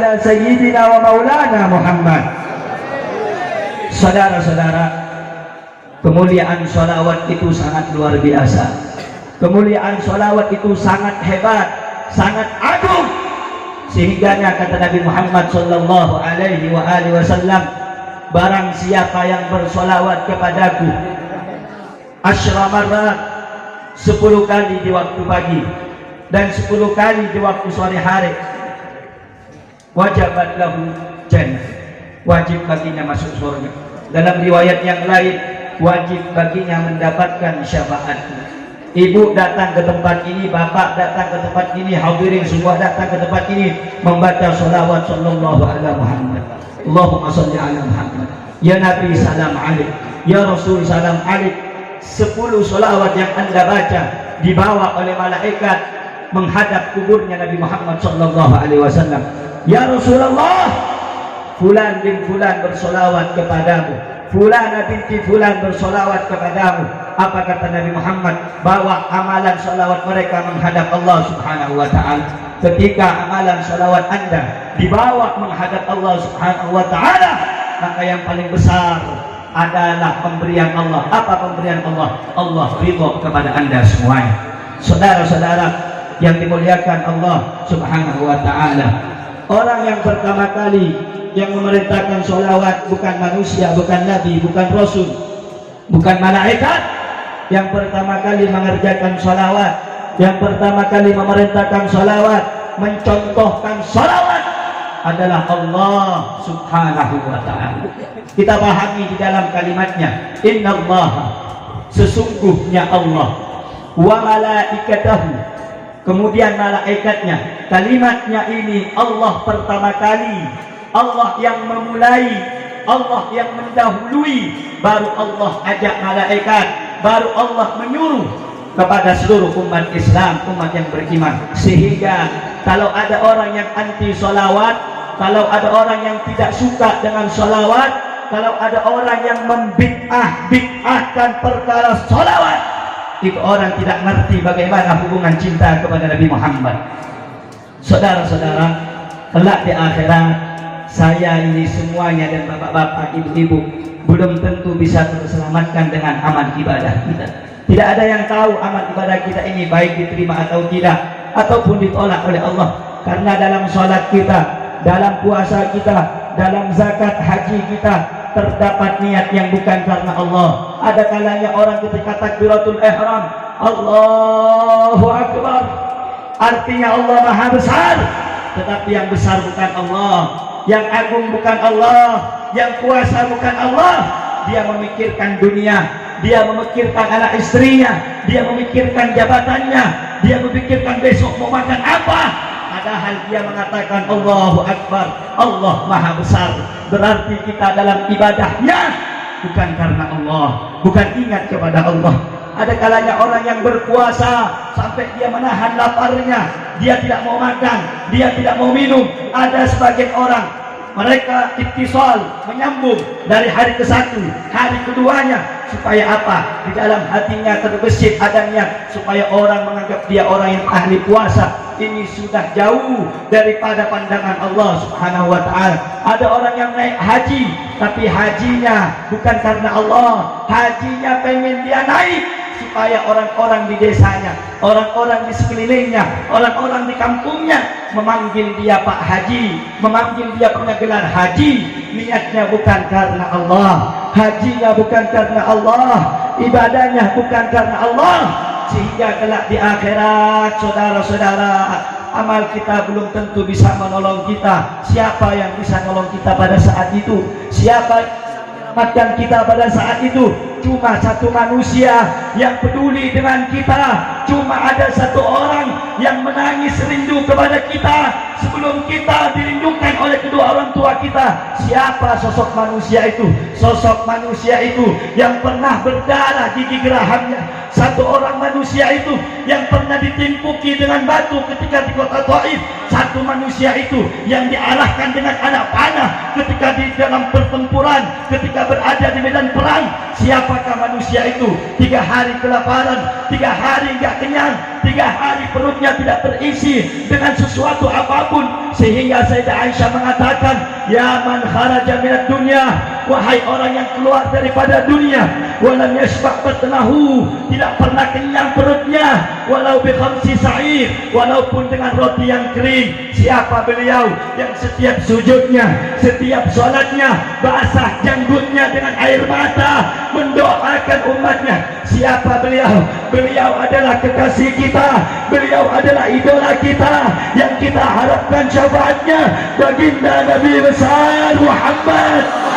Sayyidina wa maulana Muhammad. Saudara-saudara, kemuliaan sholawat itu sangat luar biasa. Kemuliaan sholawat itu sangat hebat, sangat agung. Sehingga kata Nabi Muhammad sallallahu alaihi wasallam, barang siapa yang bersolawat kepadaku asyra marrat, 10 kali di waktu pagi dan 10 kali di waktu sore hari, wajabat lahu jannah, wajib baginya masuk surga. Dalam riwayat yang lain, wajib baginya mendapatkan syafaatku. Ibu datang ke tempat ini, bapak datang ke tempat ini, hadirin semua datang ke tempat ini membaca sholawat sallallahu alaihi Muhammad. Allahumma sholli ala Muhammad. Ya Nabi salam alaik, ya Rasul salam alaik. 10 sholawat yang anda baca dibawa oleh malaikat menghadap kuburnya Nabi Muhammad sallallahu alaihi wasallam. Ya Rasulullah, fulan bin fulan bersolawat kepadamu, fulana binti fulan bersolawat kepadamu. Apa kata Nabi Muhammad? Bawa amalan solawat mereka menghadap Allah subhanahu wa ta'ala. Ketika amalan solawat anda dibawa menghadap Allah subhanahu wa ta'ala, maka yang paling besar adalah pemberian Allah. Apa pemberian Allah? Allah ridha kepada anda semuanya. Saudara-saudara yang dimuliakan Allah subhanahu wa ta'ala, orang yang pertama kali yang memerintahkan sholawat bukan manusia, bukan nabi, bukan rasul, bukan malaikat. Yang pertama kali mengerjakan sholawat, yang pertama kali memerintahkan sholawat, mencontohkan sholawat adalah Allah subhanahu wa ta'ala. Kita pahami di dalam kalimatnya, inna Allah, sesungguhnya Allah, wa malaikatahu, kemudian malaikatnya. Kalimatnya ini Allah pertama kali, Allah yang memulai, Allah yang mendahului, baru Allah ajak malaikat, baru Allah menyuruh kepada seluruh umat Islam, umat yang beriman. Sehingga kalau ada orang yang anti sholawat, kalau ada orang yang tidak suka dengan sholawat, kalau ada orang yang membid'ahkan perkara sholawat, itu orang tidak ngerti bagaimana hubungan cinta kepada Nabi Muhammad. Saudara-saudara, kelak di akhirat, saya ini semuanya dan bapak-bapak, ibu-ibu belum tentu bisa terselamatkan dengan amal ibadah kita. Tidak ada yang tahu amal ibadah kita ini baik diterima atau tidak, ataupun ditolak oleh Allah. Karena dalam sholat kita, dalam puasa kita, dalam zakat haji kita, terdapat niat yang bukan karena Allah. Ada kalanya orang ketika takbiratul ihram, Allahu Akbar, artinya Allah Maha Besar, tetapi yang besar bukan Allah, yang agung bukan Allah, yang kuasa bukan Allah. Dia memikirkan dunia, dia memikirkan anak istrinya, dia memikirkan jabatannya, dia memikirkan besok mau makan apa. Padahal dia mengatakan Allahu Akbar, Allah Maha Besar. Berarti kita dalam ibadahnya bukan karena Allah, bukan ingat kepada Allah. Ada kalanya orang yang berpuasa sampai dia menahan laparnya, dia tidak mau makan, dia tidak mau minum. Ada sebagian orang mereka ittisal, menyambung dari hari ke-1, hari keduanya, supaya apa? Di dalam hatinya terbesit adanya, supaya orang menganggap dia orang yang ahli puasa. Ini sudah jauh daripada pandangan Allah subhanahu wa ta'ala. Ada orang yang naik haji, tapi hajinya bukan karena Allah, hajinya pengen dia naik supaya orang-orang di desanya, orang-orang di sekelilingnya, orang-orang di kampungnya memanggil dia Pak Haji, memanggil dia punya gelar haji. Niatnya bukan karena Allah, hajinya bukan karena Allah, ibadahnya bukan karena Allah. Sehingga kelak di akhirat, saudara-saudara, amal kita belum tentu bisa menolong kita. Siapa yang bisa menolong kita pada saat itu? Siapa yang menyelamatkan kita pada saat itu? Cuma satu manusia yang peduli dengan kita. Cuma ada satu orang yang menangis rindu kepada kita sebelum kita dirindukan oleh kedua orang tua kita. Siapa sosok manusia itu? Sosok manusia itu yang pernah berdarah gigi gerahamnya. Satu orang manusia itu yang pernah ditimpuki dengan batu ketika di kota Taif. Satu manusia itu yang diarahkan dengan anak panah ketika di dalam pertempuran, ketika berada di medan perang. Siapakah manusia itu? 3 hari kelaparan, 3 hari nggak kenyang, 3 3 hari perutnya tidak terisi dengan sesuatu apapun, sehingga Sayyidah Aisyah mengatakan, ya man kharaja minad dunya, wahai orang yang keluar daripada dunia, walam yashba' batnahu, tidak pernah kenyang perutnya, walau bi khamsi sa'ir, walaupun dengan roti yang kering. Siapa beliau? Yang setiap sujudnya, setiap salatnya basah janggutnya dengan air mata mendoakan umatnya. Siapa beliau? Beliau adalah kekasih kita, beliau adalah idola kita yang kita harapkan syafaatnya, baginda Nabi besar Muhammad